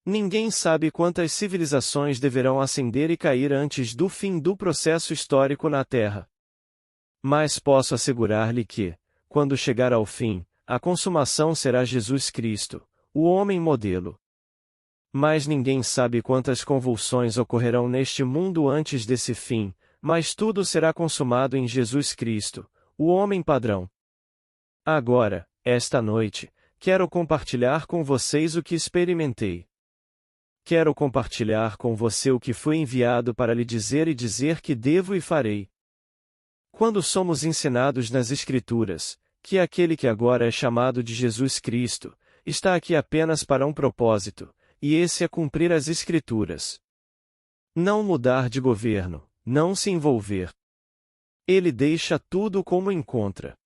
Ninguém sabe quantas civilizações deverão ascender e cair antes do fim do processo histórico na Terra. Mas posso assegurar-lhe que, quando chegar ao fim, a consumação será Jesus Cristo, o homem modelo. Mas ninguém sabe quantas convulsões ocorrerão neste mundo antes desse fim, mas tudo será consumado em Jesus Cristo, o homem padrão. Agora, esta noite, quero compartilhar com vocês o que experimentei. Quero compartilhar com você o que fui enviado para lhe dizer e dizer que devo e farei. Quando somos ensinados nas Escrituras, que aquele que agora é chamado de Jesus Cristo, está aqui apenas para um propósito, e esse é cumprir as Escrituras. Não mudar de governo, não se envolver. Ele deixa tudo como encontra.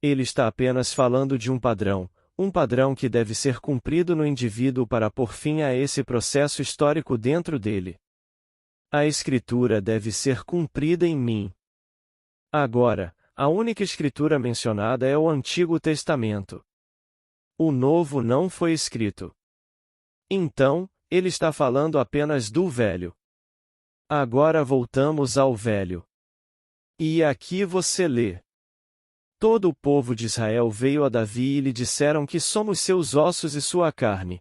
Ele está apenas falando de um padrão que deve ser cumprido no indivíduo para pôr fim a esse processo histórico dentro dele. A Escritura deve ser cumprida em mim. Agora, a única Escritura mencionada é o Antigo Testamento. O Novo não foi escrito. Então, ele está falando apenas do Velho. Agora voltamos ao Velho. E aqui você lê. Todo o povo de Israel veio a Davi e lhe disseram que somos seus ossos e sua carne.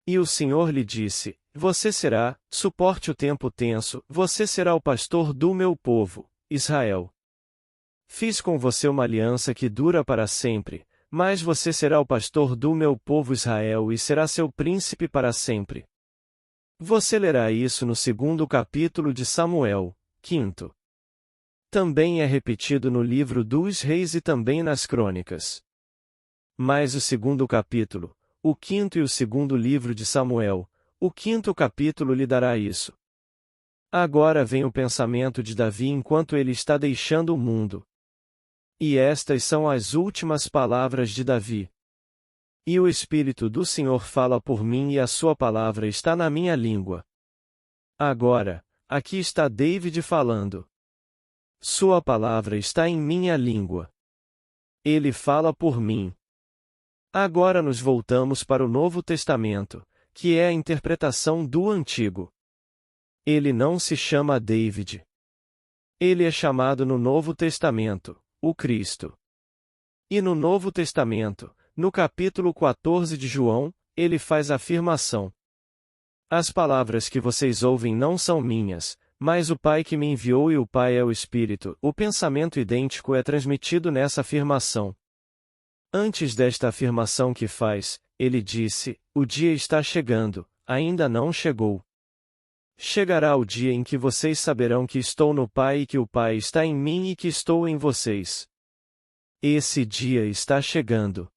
E o Senhor lhe disse: Você será, suporte o tempo tenso, você será o pastor do meu povo, Israel. Fiz com você uma aliança que dura para sempre, mas você será o pastor do meu povo Israel e será seu príncipe para sempre. Você lerá isso no 2º capítulo de Samuel, 5º. Também é repetido no livro dos Reis e também nas Crônicas. Mas o 2º capítulo, o 5º e o 2º livro de Samuel, o 5º capítulo lhe dará isso. Agora vem o pensamento de Davi enquanto ele está deixando o mundo. E estas são as últimas palavras de Davi. E o Espírito do Senhor fala por mim e a sua palavra está na minha língua. Agora, aqui está David falando. Sua palavra está em minha língua. Ele fala por mim. Agora nos voltamos para o Novo Testamento, que é a interpretação do Antigo. Ele não se chama David. Ele é chamado no Novo Testamento, o Cristo. E no Novo Testamento, no capítulo 14 de João, ele faz a afirmação: As palavras que vocês ouvem não são minhas, mas o Pai que me enviou e o Pai é o Espírito. O pensamento idêntico é transmitido nessa afirmação. Antes desta afirmação que faz, ele disse: O dia está chegando, ainda não chegou. Chegará o dia em que vocês saberão que estou no Pai e que o Pai está em mim e que estou em vocês. Esse dia está chegando.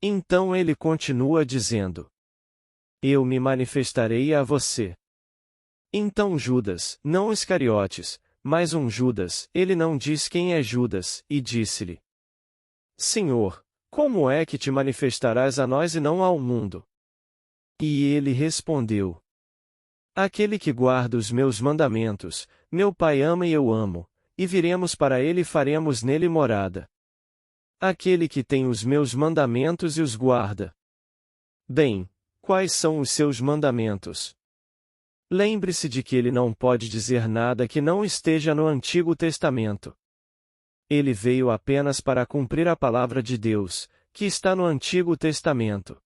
Então ele continua dizendo: Eu me manifestarei a você. Então Judas, não Iscariotes, mas um Judas, ele não diz quem é Judas, e disse-lhe: Senhor, como é que te manifestarás a nós e não ao mundo? E ele respondeu: Aquele que guarda os meus mandamentos, meu Pai ama e eu amo, e viremos para ele e faremos nele morada. Aquele que tem os meus mandamentos e os guarda. Bem, quais são os seus mandamentos? Lembre-se de que ele não pode dizer nada que não esteja no Antigo Testamento. Ele veio apenas para cumprir a palavra de Deus, que está no Antigo Testamento.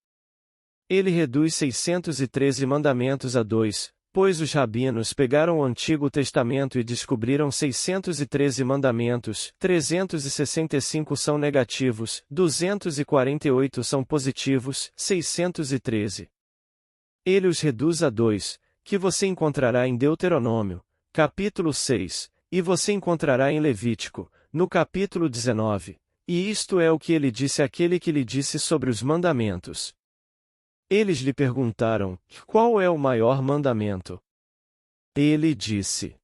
Ele reduz 613 mandamentos a 2, pois os rabinos pegaram o Antigo Testamento e descobriram 613 mandamentos, 365 são negativos, 248 são positivos, 613. Ele os reduz a 2, que você encontrará em Deuteronômio, capítulo 6, e você encontrará em Levítico, no capítulo 19, e isto é o que ele disse àquele que lhe disse sobre os mandamentos. Eles lhe perguntaram: Qual é o maior mandamento? Ele disse: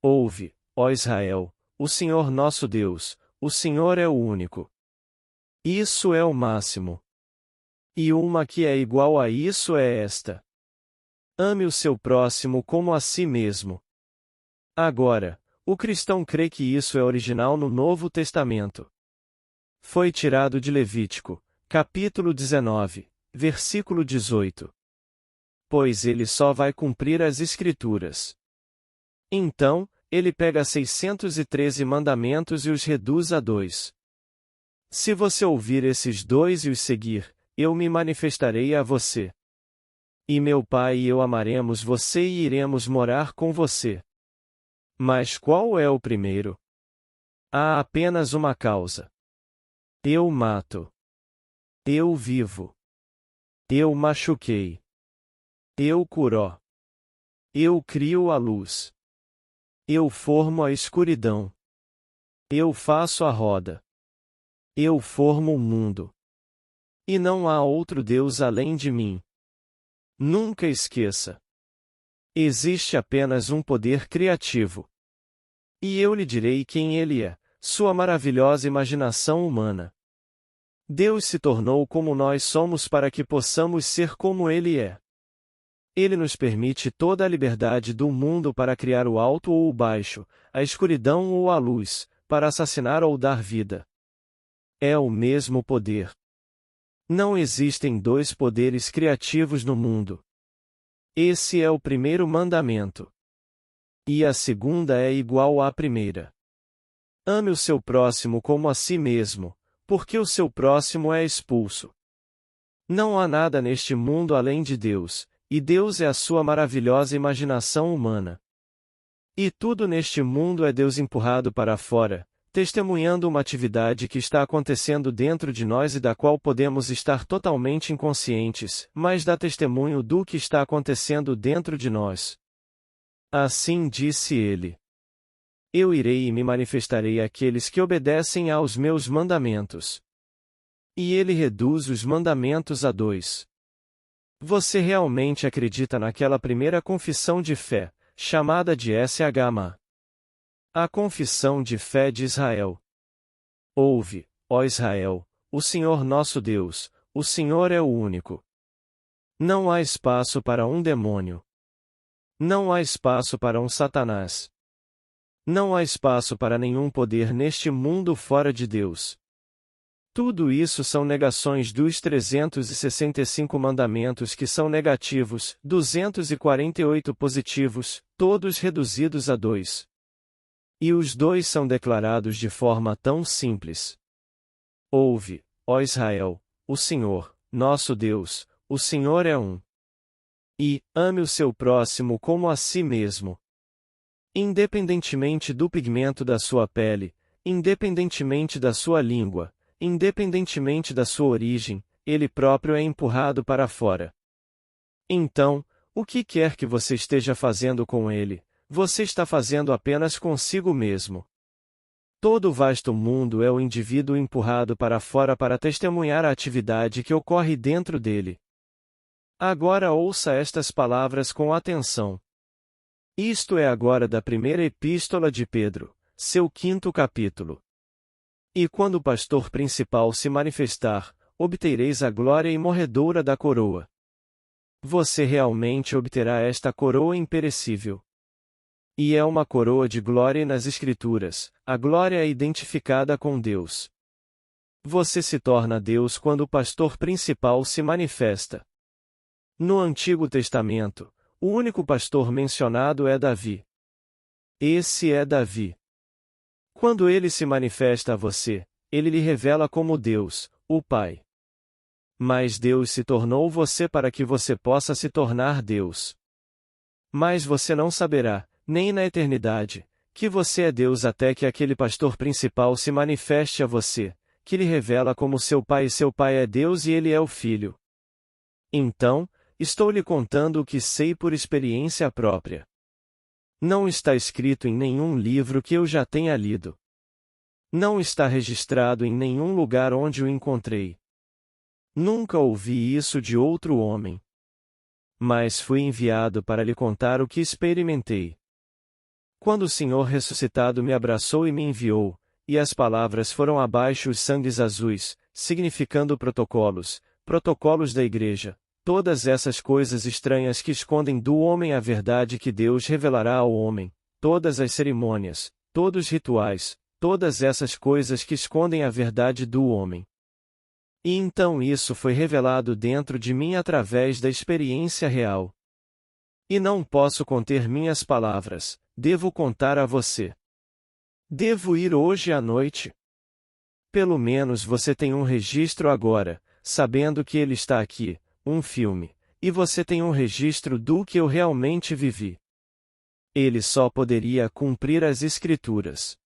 Ouve, ó Israel, o Senhor nosso Deus, o Senhor é o único. Isso é o máximo. E uma que é igual a isso é esta: Ame o seu próximo como a si mesmo. Agora, o cristão crê que isso é original no Novo Testamento. Foi tirado de Levítico, capítulo 19, versículo 18. Pois ele só vai cumprir as Escrituras. Então, ele pega 613 mandamentos e os reduz a 2. Se você ouvir esses 2 e os seguir, eu me manifestarei a você. E meu Pai e eu amaremos você e iremos morar com você. Mas qual é o primeiro? Há apenas uma causa. Eu mato. Eu vivo. Eu machuquei. Eu curo. Eu crio a luz. Eu formo a escuridão. Eu faço a roda. Eu formo o mundo. E não há outro Deus além de mim. Nunca esqueça. Existe apenas um poder criativo. E eu lhe direi quem ele é, sua maravilhosa imaginação humana. Deus se tornou como nós somos para que possamos ser como ele é. Ele nos permite toda a liberdade do mundo para criar o alto ou o baixo, a escuridão ou a luz, para assassinar ou dar vida. É o mesmo poder. Não existem 2 poderes criativos no mundo. Esse é o primeiro mandamento. E a segunda é igual à primeira. Ame o seu próximo como a si mesmo, porque o seu próximo é expulso. Não há nada neste mundo além de Deus, e Deus é a sua maravilhosa imaginação humana. E tudo neste mundo é Deus empurrado para fora, testemunhando uma atividade que está acontecendo dentro de nós e da qual podemos estar totalmente inconscientes, mas dá testemunho do que está acontecendo dentro de nós. Assim disse ele: Eu irei e me manifestarei àqueles que obedecem aos meus mandamentos. E ele reduz os mandamentos a 2. Você realmente acredita naquela primeira confissão de fé, chamada de SHMA? A confissão de fé de Israel. Ouve, ó Israel, o Senhor nosso Deus, o Senhor é o único. Não há espaço para um demônio. Não há espaço para um Satanás. Não há espaço para nenhum poder neste mundo fora de Deus. Tudo isso são negações dos 365 mandamentos que são negativos, 248 positivos, todos reduzidos a 2. E os 2 são declarados de forma tão simples. Ouve, ó Israel, o Senhor, nosso Deus, o Senhor é um. E, ame o seu próximo como a si mesmo. Independentemente do pigmento da sua pele, independentemente da sua língua, independentemente da sua origem, ele próprio é empurrado para fora. Então, o que quer que você esteja fazendo com ele, você está fazendo apenas consigo mesmo. Todo o vasto mundo é o indivíduo empurrado para fora para testemunhar a atividade que ocorre dentro dele. Agora ouça estas palavras com atenção. Isto é agora da primeira epístola de Pedro, seu 5º capítulo. E quando o pastor principal se manifestar, obtereis a glória imorredoura da coroa. Você realmente obterá esta coroa imperecível. E é uma coroa de glória nas Escrituras, a glória é identificada com Deus. Você se torna Deus quando o pastor principal se manifesta. No Antigo Testamento, o único pastor mencionado é Davi. Esse é Davi. Quando ele se manifesta a você, ele lhe revela como Deus, o Pai. Mas Deus se tornou você para que você possa se tornar Deus. Mas você não saberá, nem na eternidade, que você é Deus até que aquele pastor principal se manifeste a você, que lhe revela como seu Pai e seu Pai é Deus e ele é o Filho. Então, estou lhe contando o que sei por experiência própria. Não está escrito em nenhum livro que eu já tenha lido. Não está registrado em nenhum lugar onde o encontrei. Nunca ouvi isso de outro homem. Mas fui enviado para lhe contar o que experimentei. Quando o Senhor ressuscitado me abraçou e me enviou, e as palavras foram abaixo os sangues azuis, significando protocolos da igreja, todas essas coisas estranhas que escondem do homem a verdade que Deus revelará ao homem, todas as cerimônias, todos os rituais, todas essas coisas que escondem a verdade do homem. E então isso foi revelado dentro de mim através da experiência real. E não posso conter minhas palavras, devo contar a você. Devo ir hoje à noite? Pelo menos você tem um registro agora, sabendo que ele está aqui, um filme, e você tem um registro do que eu realmente vivi. Ele só poderia cumprir as Escrituras.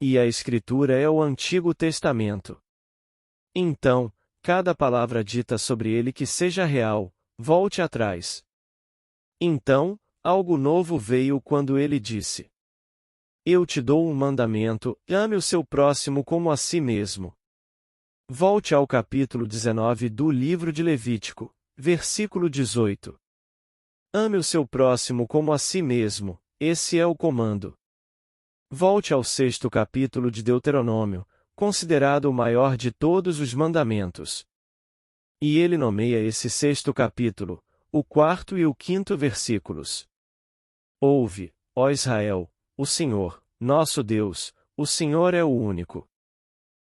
E a Escritura é o Antigo Testamento. Então, cada palavra dita sobre ele que seja real, volte atrás. Então, algo novo veio quando ele disse: Eu te dou um mandamento, ame o seu próximo como a si mesmo. Volte ao capítulo 19 do livro de Levítico, versículo 18. Ame o seu próximo como a si mesmo, esse é o comando. Volte ao 6º capítulo de Deuteronômio, considerado o maior de todos os mandamentos. E ele nomeia esse 6º capítulo, o 4º e o 5º versículos. Ouve, ó Israel, o Senhor, nosso Deus, o Senhor é o único.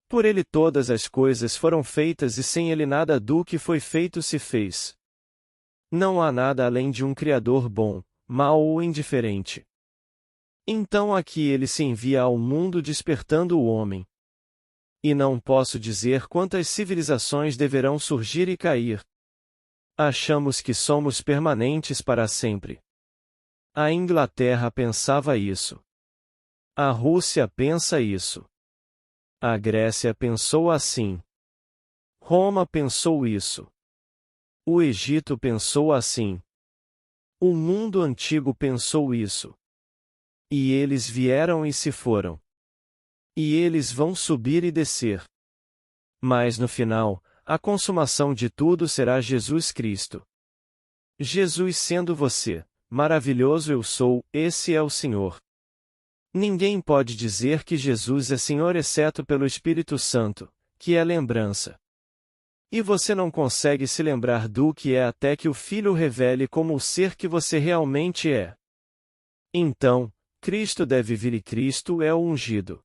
Por ele todas as coisas foram feitas e sem ele nada do que foi feito se fez. Não há nada além de um Criador bom, mau ou indiferente. Então aqui ele se envia ao mundo despertando o homem. E não posso dizer quantas civilizações deverão surgir e cair. Achamos que somos permanentes para sempre. A Inglaterra pensava isso. A Rússia pensa isso. A Grécia pensou assim. Roma pensou isso. O Egito pensou assim. O mundo antigo pensou isso. E eles vieram e se foram. E eles vão subir e descer. Mas no final, a consumação de tudo será Jesus Cristo. Jesus sendo você, maravilhoso eu sou, esse é o Senhor. Ninguém pode dizer que Jesus é Senhor exceto pelo Espírito Santo, que é lembrança. E você não consegue se lembrar do que é até que o Filho revele como o ser que você realmente é. Então, Cristo deve vir e Cristo é o ungido.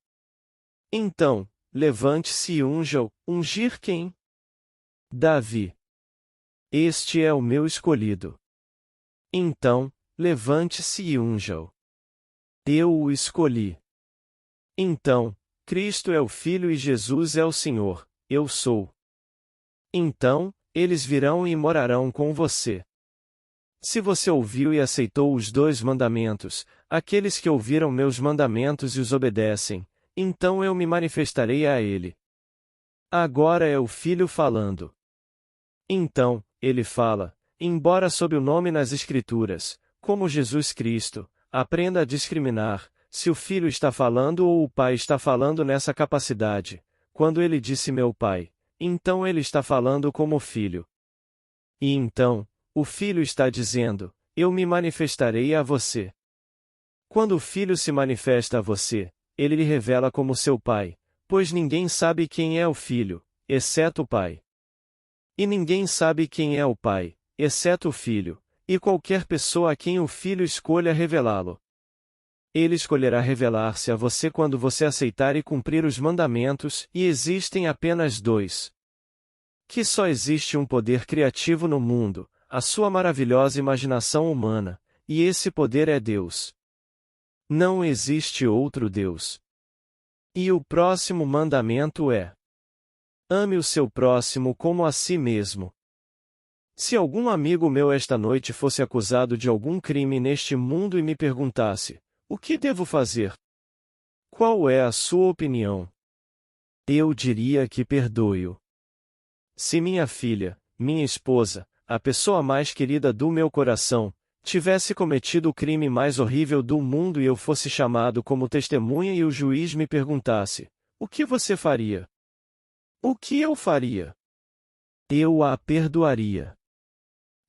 Então, levante-se e unja-o. Ungir quem? Davi. Este é o meu escolhido. Então, levante-se e unja-o. Eu o escolhi. Então, Cristo é o Filho e Jesus é o Senhor, eu sou. Então, eles virão e morarão com você. Se você ouviu e aceitou os 2 mandamentos, aqueles que ouviram meus mandamentos e os obedecem, então eu me manifestarei a ele. Agora é o Filho falando. Então, ele fala, embora sob o nome nas Escrituras, como Jesus Cristo, aprenda a discriminar, se o Filho está falando ou o Pai está falando nessa capacidade. Quando ele disse meu Pai, então ele está falando como Filho. E então, o Filho está dizendo, eu me manifestarei a você. Quando o Filho se manifesta a você, ele lhe revela como seu Pai, pois ninguém sabe quem é o Filho, exceto o Pai. E ninguém sabe quem é o Pai, exceto o Filho, e qualquer pessoa a quem o Filho escolha revelá-lo. Ele escolherá revelar-se a você quando você aceitar e cumprir os mandamentos, e existem apenas 2. Que só existe um poder criativo no mundo, a sua maravilhosa imaginação humana, e esse poder é Deus. Não existe outro Deus. E o próximo mandamento é: ame o seu próximo como a si mesmo. Se algum amigo meu esta noite fosse acusado de algum crime neste mundo e me perguntasse: o que devo fazer? Qual é a sua opinião? Eu diria que perdoe-o. Se minha filha, minha esposa, a pessoa mais querida do meu coração, tivesse cometido o crime mais horrível do mundo e eu fosse chamado como testemunha e o juiz me perguntasse: o que você faria? O que eu faria? Eu a perdoaria.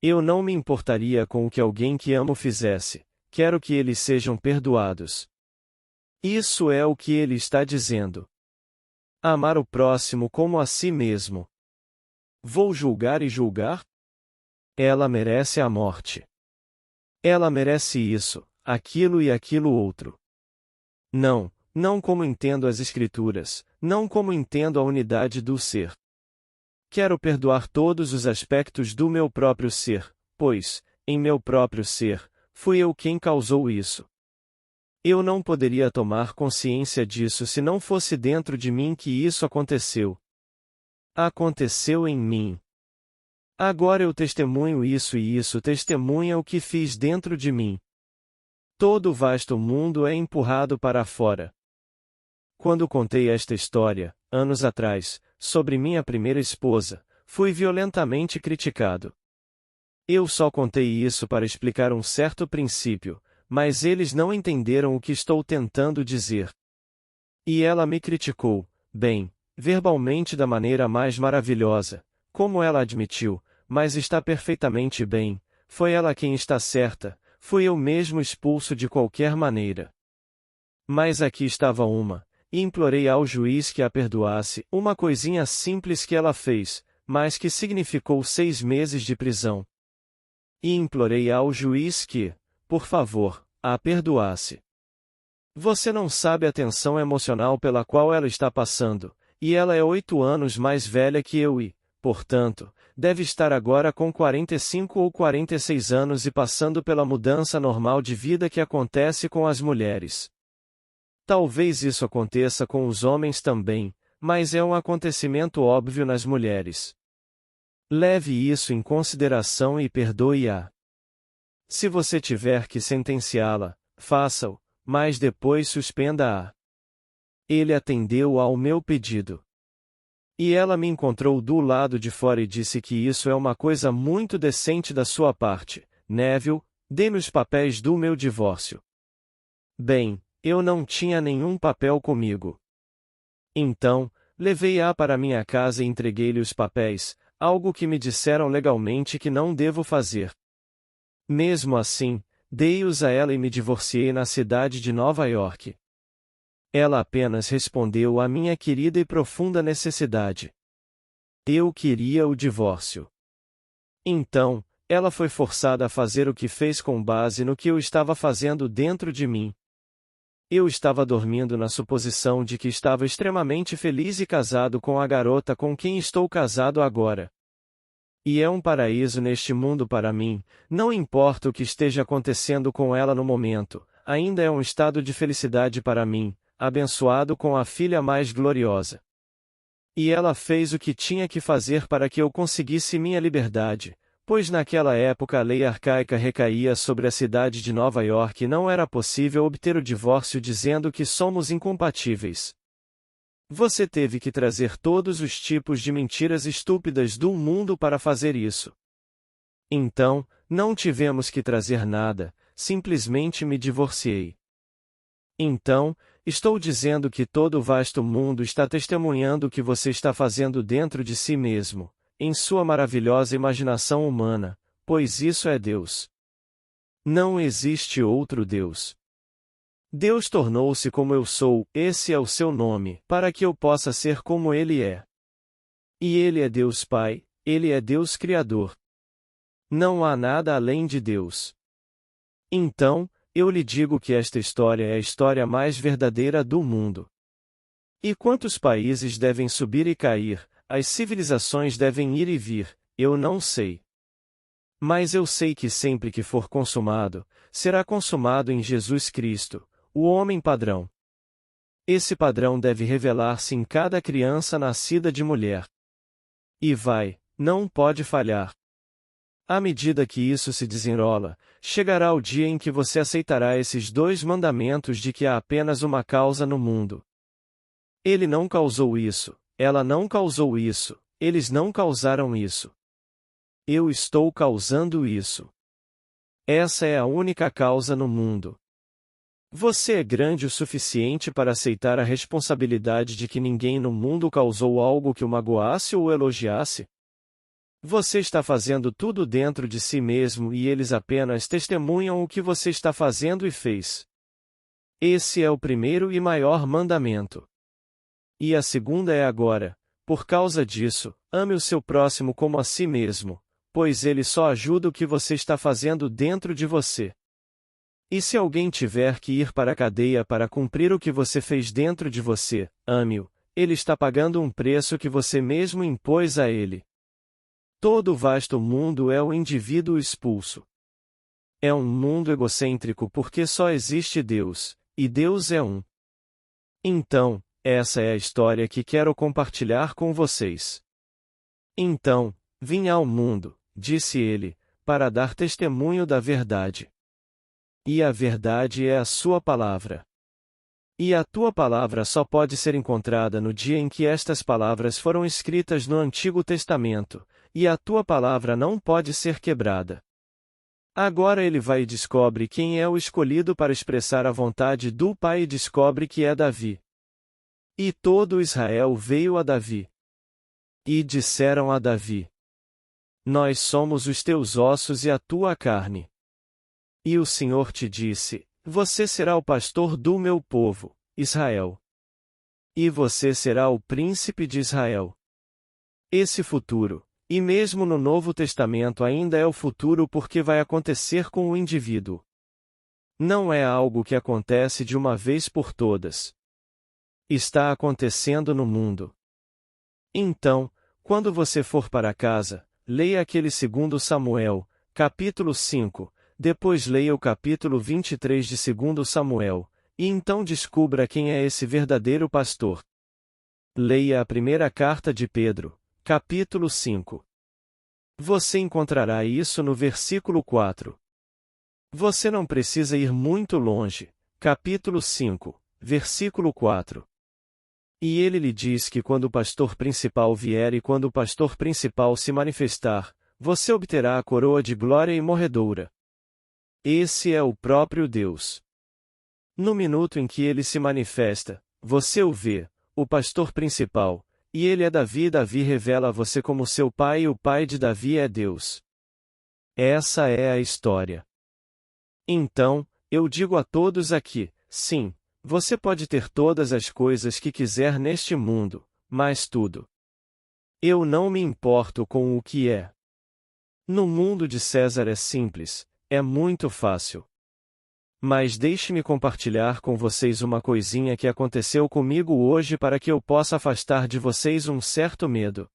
Eu não me importaria com o que alguém que amo fizesse, quero que eles sejam perdoados. Isso é o que ele está dizendo. Amar o próximo como a si mesmo. Vou julgar e julgar? Ela merece a morte. Ela merece isso, aquilo e aquilo outro. Não, não como entendo as Escrituras, não como entendo a unidade do ser. quero perdoar todos os aspectos do meu próprio ser, pois, em meu próprio ser, fui eu quem causou isso. Eu não poderia tomar consciência disso se não fosse dentro de mim que isso aconteceu. Aconteceu em mim. Agora eu testemunho isso e isso testemunha o que fiz dentro de mim. Todo o vasto mundo é empurrado para fora. Quando contei esta história, anos atrás, sobre minha primeira esposa, fui violentamente criticado. Eu só contei isso para explicar um certo princípio, mas eles não entenderam o que estou tentando dizer. E ela me criticou, bem, verbalmente da maneira mais maravilhosa, como ela admitiu, mas está perfeitamente bem, foi ela quem está certa, fui eu mesmo expulso de qualquer maneira. Mas aqui estava e implorei ao juiz que a perdoasse, uma coisinha simples que ela fez, mas que significou 6 meses de prisão. E implorei ao juiz que, por favor, a perdoasse. Você não sabe a tensão emocional pela qual ela está passando, e ela é 8 anos mais velha que eu e, portanto, deve estar agora com 45 ou 46 anos e passando pela mudança normal de vida que acontece com as mulheres. Talvez isso aconteça com os homens também, mas é um acontecimento óbvio nas mulheres. Leve isso em consideração e perdoe-a. Se você tiver que sentenciá-la, faça-o, mas depois suspenda-a. Ele atendeu ao meu pedido. E ela me encontrou do lado de fora e disse que isso é uma coisa muito decente da sua parte. Neville, dê-me os papéis do meu divórcio. Bem, eu não tinha nenhum papel comigo. Então, levei-a para minha casa e entreguei-lhe os papéis, algo que me disseram legalmente que não devo fazer. Mesmo assim, dei-os a ela e me divorciei na cidade de Nova York. Ela apenas respondeu à minha querida e profunda necessidade. Eu queria o divórcio. Então, ela foi forçada a fazer o que fez com base no que eu estava fazendo dentro de mim. Eu estava dormindo na suposição de que estava extremamente feliz e casado com a garota com quem estou casado agora. E é um paraíso neste mundo para mim, não importa o que esteja acontecendo com ela no momento, ainda é um estado de felicidade para mim, abençoado com a filha mais gloriosa. E ela fez o que tinha que fazer para que eu conseguisse minha liberdade, pois naquela época a lei arcaica recaía sobre a cidade de Nova York e não era possível obter o divórcio dizendo que somos incompatíveis. Você teve que trazer todos os tipos de mentiras estúpidas do mundo para fazer isso. Então, não tivemos que trazer nada, simplesmente me divorciei. Então, estou dizendo que todo o vasto mundo está testemunhando o que você está fazendo dentro de si mesmo, em sua maravilhosa imaginação humana, pois isso é Deus. Não existe outro Deus. Deus tornou-se como eu sou, esse é o seu nome, para que eu possa ser como Ele é. E Ele é Deus Pai, Ele é Deus Criador. Não há nada além de Deus. Então, eu lhe digo que esta história é a história mais verdadeira do mundo. E quantos países devem subir e cair, as civilizações devem ir e vir, eu não sei. Mas eu sei que sempre que for consumado, será consumado em Jesus Cristo, o homem padrão. Esse padrão deve revelar-se em cada criança nascida de mulher. E não pode falhar. À medida que isso se desenrola, chegará o dia em que você aceitará esses 2 mandamentos de que há apenas uma causa no mundo. Ele não causou isso, ela não causou isso, eles não causaram isso. Eu estou causando isso. Essa é a única causa no mundo. Você é grande o suficiente para aceitar a responsabilidade de que ninguém no mundo causou algo que o magoasse ou elogiasse? Você está fazendo tudo dentro de si mesmo e eles apenas testemunham o que você está fazendo e fez. Esse é o primeiro e maior mandamento. E a segunda é agora, por causa disso, ame o seu próximo como a si mesmo, pois ele só ajuda o que você está fazendo dentro de você. E se alguém tiver que ir para a cadeia para cumprir o que você fez dentro de você, ame-o, Ele está pagando um preço que você mesmo impôs a ele. Todo o vasto mundo é o indivíduo expulso. É um mundo egocêntrico porque só existe Deus, e Deus é um. Então, essa é a história que quero compartilhar com vocês. Então, vim ao mundo, disse ele, para dar testemunho da verdade. E a verdade é a sua palavra. E a tua palavra só pode ser encontrada no dia em que estas palavras foram escritas no Antigo Testamento, e a tua palavra não pode ser quebrada. Agora ele vai e descobre quem é o escolhido para expressar a vontade do Pai e descobre que é Davi. E todo Israel veio a Davi. E disseram a Davi: Nós somos os teus ossos e a tua carne. E o Senhor te disse: Você será o pastor do meu povo, Israel. E você será o príncipe de Israel. Esse futuro, e mesmo no Novo Testamento ainda é o futuro porque vai acontecer com o indivíduo. Não é algo que acontece de uma vez por todas. Está acontecendo no mundo. Então, quando você for para casa, leia aquele 2 Samuel, capítulo 5, depois leia o capítulo 23 de 2 Samuel, e então descubra quem é esse verdadeiro pastor. Leia a primeira carta de Pedro, capítulo 5. Você encontrará isso no versículo 4. Você não precisa ir muito longe, capítulo 5, versículo 4. E ele lhe diz que quando o pastor principal vier e quando o pastor principal se manifestar, você obterá a coroa de glória imorredoura. Esse é o próprio Deus. No minuto em que ele se manifesta, você o vê, o pastor principal, e ele é Davi e Davi revela a você como seu pai e o pai de Davi é Deus. Essa é a história. Então, eu digo a todos aqui, sim, você pode ter todas as coisas que quiser neste mundo, mas tudo. Eu não me importo com o que é. No mundo de César é simples, é muito fácil. Mas deixe-me compartilhar com vocês uma coisinha que aconteceu comigo hoje para que eu possa afastar de vocês um certo medo.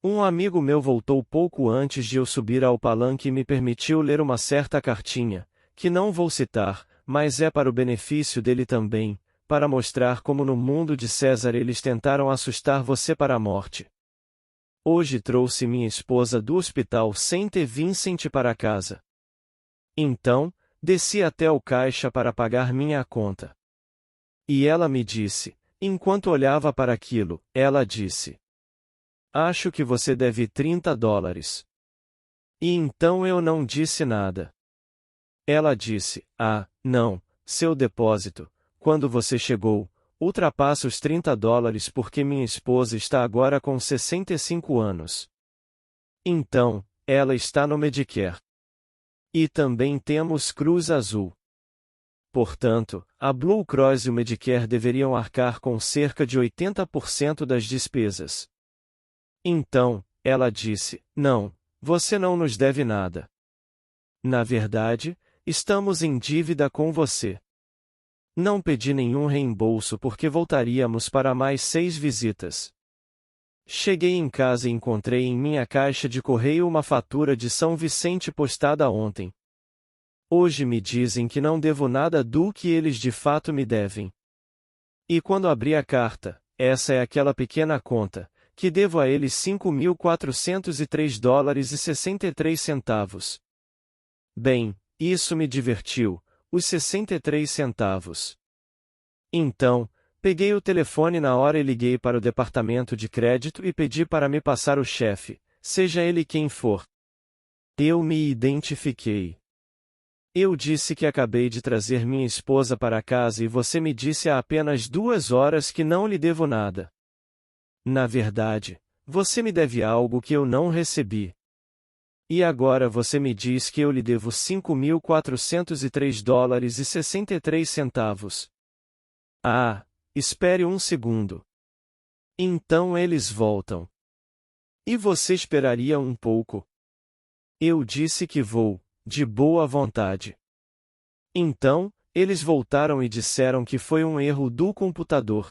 Um amigo meu voltou pouco antes de eu subir ao palanque e me permitiu ler uma certa cartinha, que não vou citar, mas é para o benefício dele também, para mostrar como no mundo de César eles tentaram assustar você para a morte. Hoje trouxe minha esposa do hospital St. Vincent para casa. Então, desci até o caixa para pagar minha conta. E ela me disse, enquanto olhava para aquilo, ela disse: Acho que você deve $30. E então eu não disse nada. Ela disse: não, seu depósito, quando você chegou, ultrapassa os $30 porque minha esposa está agora com 65 anos. Então, ela está no Medicare. E também temos Cruz Azul. Portanto, a Blue Cross e o Medicare deveriam arcar com cerca de 80% das despesas. Então, ela disse: Não, você não nos deve nada. Na verdade, estamos em dívida com você. Não pedi nenhum reembolso porque voltaríamos para mais 6 visitas. Cheguei em casa e encontrei em minha caixa de correio uma fatura de São Vicente postada ontem. Hoje me dizem que não devo nada do que eles de fato me devem. E quando abri a carta, essa é aquela pequena conta, que devo a eles $5.403,63. Bem, isso me divertiu, os 63 centavos. Então, peguei o telefone na hora e liguei para o departamento de crédito e pedi para me passar o chefe, seja ele quem for. Eu me identifiquei. Eu disse que acabei de trazer minha esposa para casa e você me disse há apenas 2 horas que não lhe devo nada. Na verdade, você me deve algo que eu não recebi. E agora você me diz que eu lhe devo $5.403,63. Espere um segundo. Então eles voltam. E você esperaria um pouco? Eu disse que vou, de boa vontade. Então, eles voltaram e disseram que foi um erro do computador.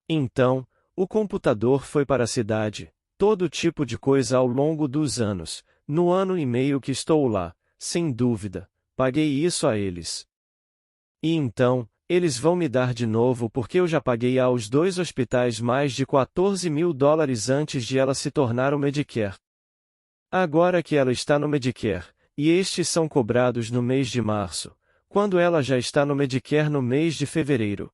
Então, o computador foi para a cidade, todo tipo de coisa ao longo dos anos. No ano e meio que estou lá, sem dúvida, paguei isso a eles. E então, eles vão me dar de novo porque eu já paguei aos 2 hospitais mais de $14.000 antes de ela se tornar o Medicare. Agora que ela está no Medicare, e estes são cobrados no mês de março, quando ela já está no Medicare no mês de fevereiro.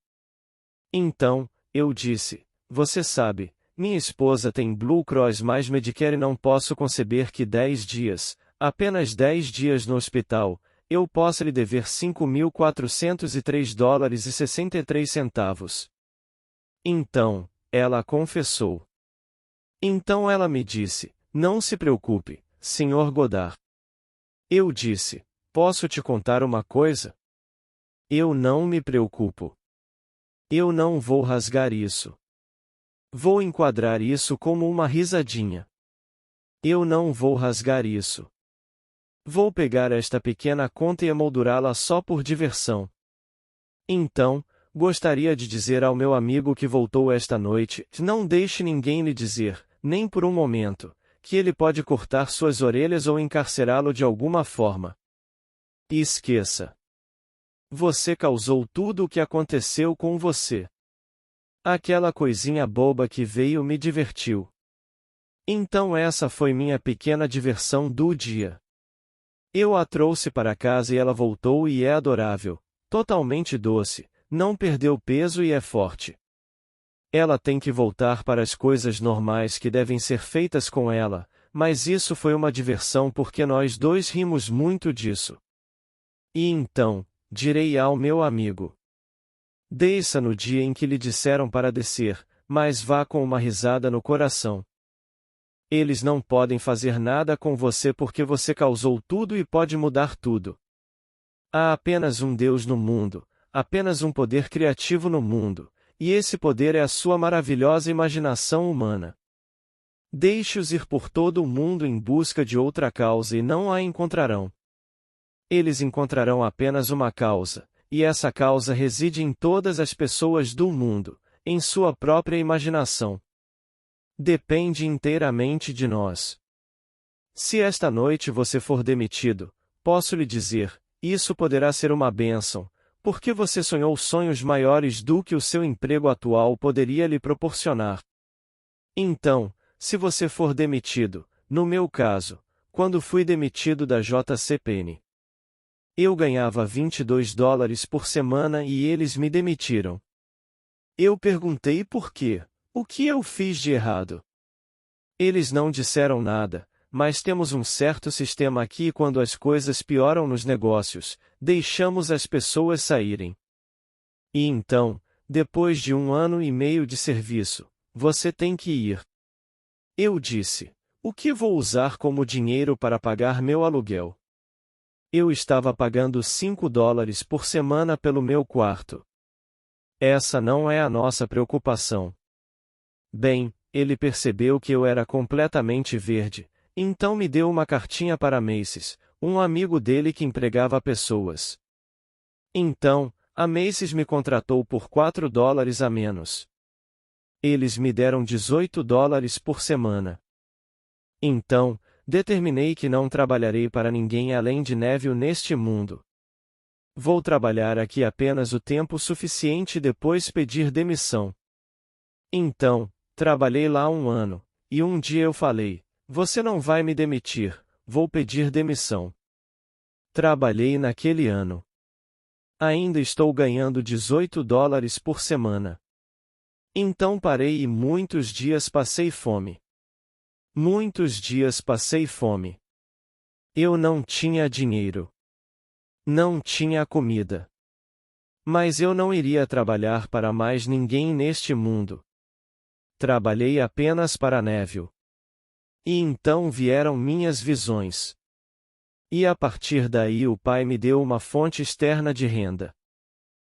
Então, eu disse, você sabe, minha esposa tem Blue Cross mais Medicare e não posso conceber que 10 dias, apenas 10 dias no hospital, eu possa lhe dever $5.403,63. Então, ela confessou. Então ela me disse, não se preocupe, Sr. Goddard. Eu disse, posso te contar uma coisa? Eu não me preocupo. Eu não vou rasgar isso. Vou enquadrar isso como uma risadinha. Eu não vou rasgar isso. Vou pegar esta pequena conta e emoldurá-la só por diversão. Então, gostaria de dizer ao meu amigo que voltou esta noite, não deixe ninguém lhe dizer, nem por um momento, que ele pode cortar suas orelhas ou encarcerá-lo de alguma forma. E esqueça. Você causou tudo o que aconteceu com você. Aquela coisinha boba que veio me divertiu. Então essa foi minha pequena diversão do dia. Eu a trouxe para casa e ela voltou e é adorável, totalmente doce, não perdeu peso e é forte. Ela tem que voltar para as coisas normais que devem ser feitas com ela, mas isso foi uma diversão porque nós dois rimos muito disso. E então, direi ao meu amigo: desça no dia em que lhe disseram para descer, mas vá com uma risada no coração. Eles não podem fazer nada com você porque você causou tudo e pode mudar tudo. Há apenas um Deus no mundo, apenas um poder criativo no mundo, e esse poder é a sua maravilhosa imaginação humana. Deixe-os ir por todo o mundo em busca de outra causa e não a encontrarão. Eles encontrarão apenas uma causa, e essa causa reside em todas as pessoas do mundo, em sua própria imaginação. Depende inteiramente de nós. Se esta noite você for demitido, posso lhe dizer, isso poderá ser uma bênção, porque você sonhou sonhos maiores do que o seu emprego atual poderia lhe proporcionar. Então, se você for demitido, no meu caso, quando fui demitido da JCPenney, eu ganhava $22 por semana e eles me demitiram. Eu perguntei por quê. O que eu fiz de errado? Eles não disseram nada, mas temos um certo sistema aqui e quando as coisas pioram nos negócios, deixamos as pessoas saírem. E então, depois de 1 ano e meio de serviço, você tem que ir. Eu disse, o que vou usar como dinheiro para pagar meu aluguel? Eu estava pagando $5 por semana pelo meu quarto. Essa não é a nossa preocupação. Bem, ele percebeu que eu era completamente verde, então me deu uma cartinha para Macy's, um amigo dele que empregava pessoas. Então, a Macy's me contratou por $4 a menos. Eles me deram $18 por semana. Então, determinei que não trabalharei para ninguém além de Neville neste mundo. Vou trabalhar aqui apenas o tempo suficiente e depois pedir demissão. Então, trabalhei lá 1 ano, e um dia eu falei, você não vai me demitir, vou pedir demissão. Trabalhei naquele ano. Ainda estou ganhando $18 por semana. Então parei e muitos dias passei fome. Muitos dias passei fome. Eu não tinha dinheiro. Não tinha comida. Mas eu não iria trabalhar para mais ninguém neste mundo. Trabalhei apenas para Neville. E então vieram minhas visões. E a partir daí o pai me deu uma fonte externa de renda.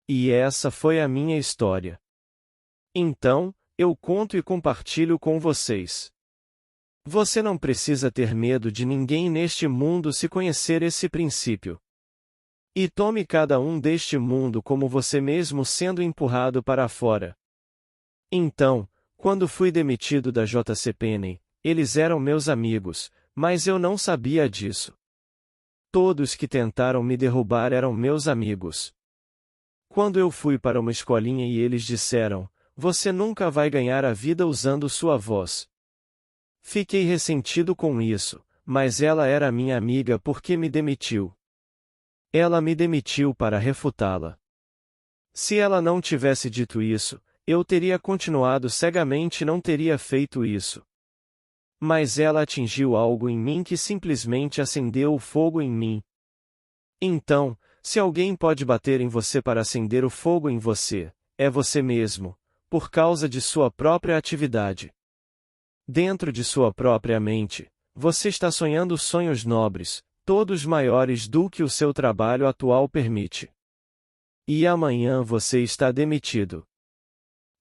E essa foi a minha história. Então, eu conto e compartilho com vocês. Você não precisa ter medo de ninguém neste mundo se conhecer esse princípio. E tome cada um deste mundo como você mesmo sendo empurrado para fora. Então, quando fui demitido da JCPenney, eles eram meus amigos, mas eu não sabia disso. Todos que tentaram me derrubar eram meus amigos. Quando eu fui para uma escolinha e eles disseram: "Você nunca vai ganhar a vida usando sua voz." Fiquei ressentido com isso, mas ela era minha amiga porque me demitiu. Ela me demitiu para refutá-la. Se ela não tivesse dito isso, eu teria continuado cegamente e não teria feito isso. Mas ela atingiu algo em mim que simplesmente acendeu o fogo em mim. Então, se alguém pode bater em você para acender o fogo em você, é você mesmo, por causa de sua própria atividade. Dentro de sua própria mente, você está sonhando sonhos nobres, todos maiores do que o seu trabalho atual permite. E amanhã você está demitido.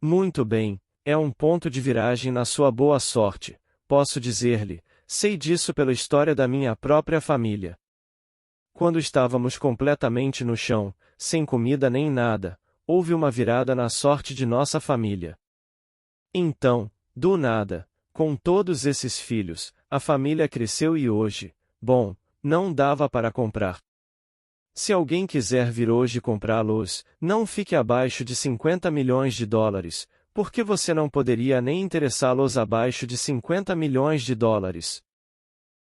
Muito bem, é um ponto de viragem na sua boa sorte, posso dizer-lhe, sei disso pela história da minha própria família. Quando estávamos completamente no chão, sem comida nem nada, houve uma virada na sorte de nossa família. Então, do nada, com todos esses filhos, a família cresceu e hoje, bom, não dava para comprar. Se alguém quiser vir hoje comprá-los, não fique abaixo de 50 milhões de dólares, porque você não poderia nem interessá-los abaixo de 50 milhões de dólares.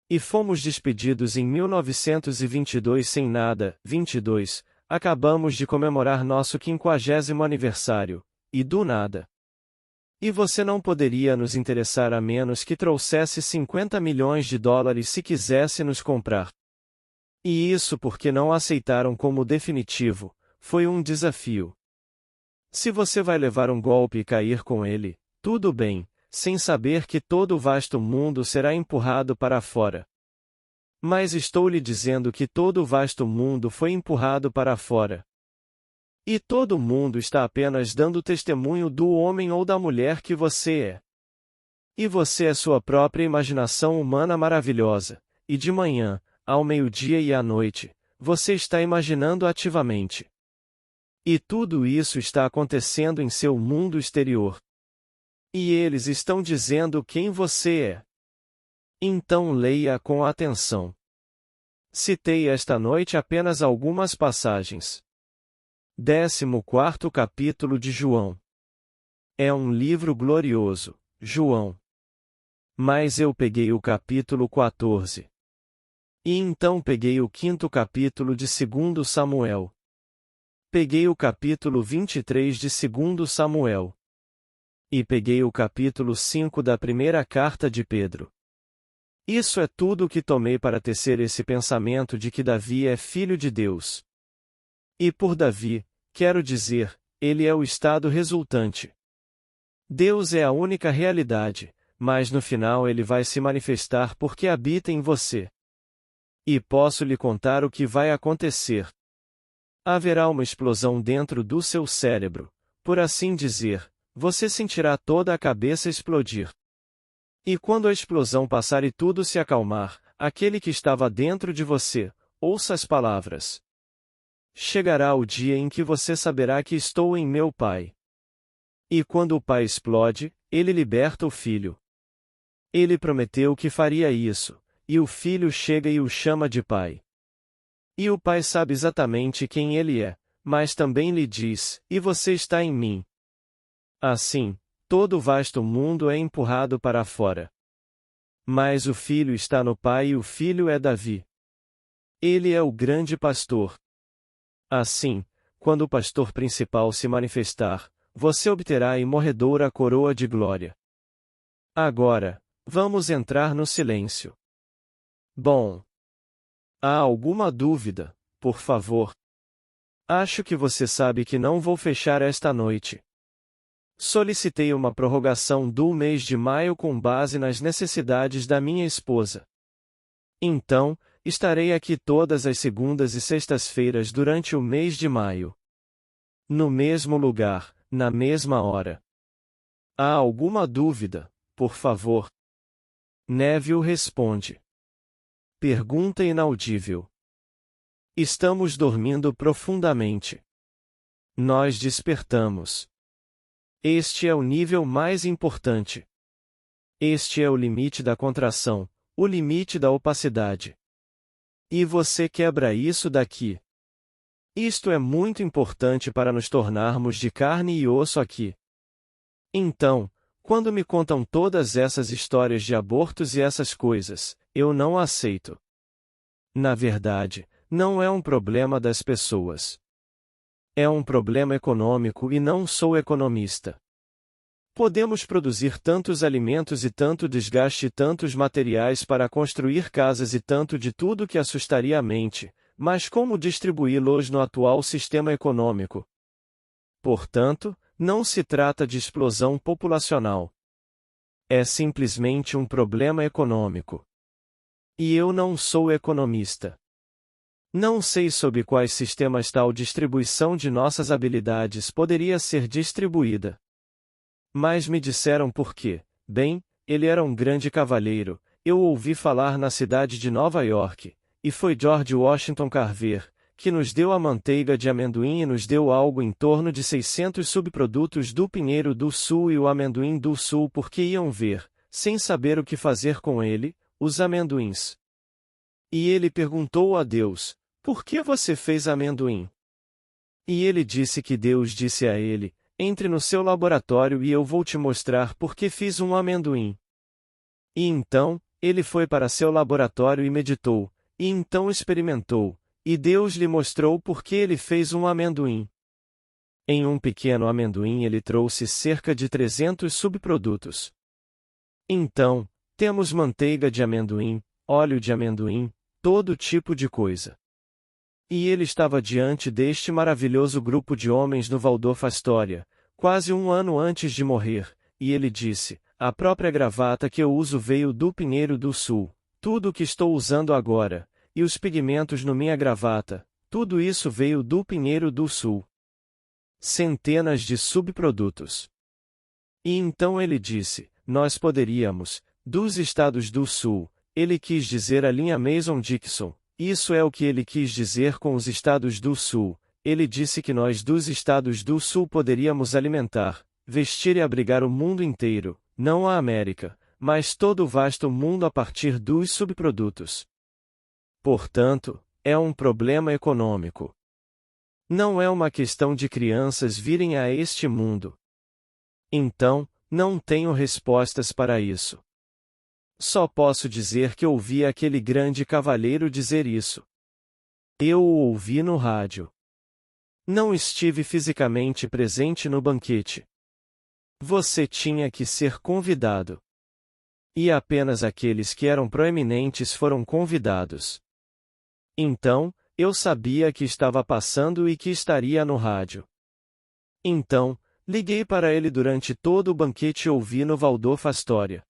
E fomos despedidos em 1922 sem nada. 22, acabamos de comemorar nosso 50º aniversário, e do nada. E você não poderia nos interessar a menos que trouxesse 50 milhões de dólares se quisesse nos comprar. E isso porque não aceitaram como definitivo, foi um desafio. Se você vai levar um golpe e cair com ele, tudo bem, sem saber que todo o vasto mundo será empurrado para fora. Mas estou lhe dizendo que todo o vasto mundo foi empurrado para fora. E todo mundo está apenas dando testemunho do homem ou da mulher que você é. E você é sua própria imaginação humana maravilhosa, e de manhã, ao meio-dia e à noite, você está imaginando ativamente. E tudo isso está acontecendo em seu mundo exterior. E eles estão dizendo quem você é. Então leia com atenção. Citei esta noite apenas algumas passagens. 14º capítulo de João. É um livro glorioso, João. Mas eu peguei o capítulo 14. E então peguei o 5º capítulo de 2 Samuel. Peguei o capítulo 23 de 2 Samuel. E peguei o capítulo 5 da primeira carta de Pedro. Isso é tudo o que tomei para tecer esse pensamento de que Davi é filho de Deus. E por Davi, quero dizer, ele é o estado resultante. Deus é a única realidade, mas no final ele vai se manifestar porque habita em você. E posso lhe contar o que vai acontecer. Haverá uma explosão dentro do seu cérebro, por assim dizer, você sentirá toda a cabeça explodir. E quando a explosão passar e tudo se acalmar, aquele que estava dentro de você, ouça as palavras. Chegará o dia em que você saberá que estou em meu Pai. E quando o Pai explode, ele liberta o Filho. Ele prometeu que faria isso, e o Filho chega e o chama de Pai. E o Pai sabe exatamente quem ele é, mas também lhe diz: "E você está em mim." Assim, todo o vasto mundo é empurrado para fora. Mas o Filho está no Pai e o Filho é Davi. Ele é o grande pastor. Assim, quando o pastor principal se manifestar, você obterá a imorredoura coroa de glória. Agora, vamos entrar no silêncio. Bom. Há alguma dúvida, por favor? Acho que você sabe que não vou fechar esta noite. Solicitei uma prorrogação do mês de maio com base nas necessidades da minha esposa. Então, estarei aqui todas as segundas e sextas-feiras durante o mês de maio. No mesmo lugar, na mesma hora. Há alguma dúvida, por favor? Neville responde. Pergunta inaudível. Estamos dormindo profundamente. Nós despertamos. Este é o nível mais importante. Este é o limite da contração, o limite da opacidade. E você quebra isso daqui. Isto é muito importante para nos tornarmos de carne e osso aqui. Então, quando me contam todas essas histórias de abortos e essas coisas, eu não aceito. Na verdade, não é um problema das pessoas. É um problema econômico e não sou economista. Podemos produzir tantos alimentos e tanto desgaste e tantos materiais para construir casas e tanto de tudo que assustaria a mente, mas como distribuí-los no atual sistema econômico? Portanto, não se trata de explosão populacional. É simplesmente um problema econômico. E eu não sou economista. Não sei sob quais sistemas tal distribuição de nossas habilidades poderia ser distribuída. Mas me disseram por quê. Bem, ele era um grande cavalheiro, eu ouvi falar na cidade de Nova York, e foi George Washington Carver, que nos deu a manteiga de amendoim e nos deu algo em torno de 600 subprodutos do pinheiro do sul e o amendoim do sul porque iam ver, sem saber o que fazer com ele, os amendoins. E ele perguntou a Deus, por que você fez amendoim? E ele disse que Deus disse a ele, entre no seu laboratório e eu vou te mostrar por que fiz um amendoim. E então, ele foi para seu laboratório e meditou, e então experimentou, e Deus lhe mostrou por que ele fez um amendoim. Em um pequeno amendoim ele trouxe cerca de 300 subprodutos. Então, temos manteiga de amendoim, óleo de amendoim, todo tipo de coisa. E ele estava diante deste maravilhoso grupo de homens no Waldorf Astoria, quase um ano antes de morrer, e ele disse, a própria gravata que eu uso veio do Pinheiro do Sul, tudo o que estou usando agora, e os pigmentos no minha gravata, tudo isso veio do Pinheiro do Sul. Centenas de subprodutos. E então ele disse, nós poderíamos, dos estados do Sul, ele quis dizer a linha Mason-Dixon, isso é o que ele quis dizer com os estados do Sul, ele disse que nós dos estados do Sul poderíamos alimentar, vestir e abrigar o mundo inteiro, não a América, mas todo o vasto mundo a partir dos subprodutos. Portanto, é um problema econômico. Não é uma questão de crianças virem a este mundo. Então, não tenho respostas para isso. Só posso dizer que ouvi aquele grande cavalheiro dizer isso. Eu o ouvi no rádio. Não estive fisicamente presente no banquete. Você tinha que ser convidado. E apenas aqueles que eram proeminentes foram convidados. Então, eu sabia que estava passando e que estaria no rádio. Então, liguei para ele durante todo o banquete e ouvi no Waldorf Astoria.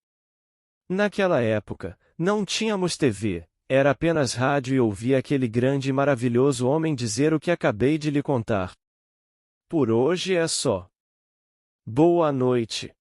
Naquela época, não tínhamos TV, era apenas rádio e ouvi aquele grande e maravilhoso homem dizer o que acabei de lhe contar. Por hoje é só. Boa noite.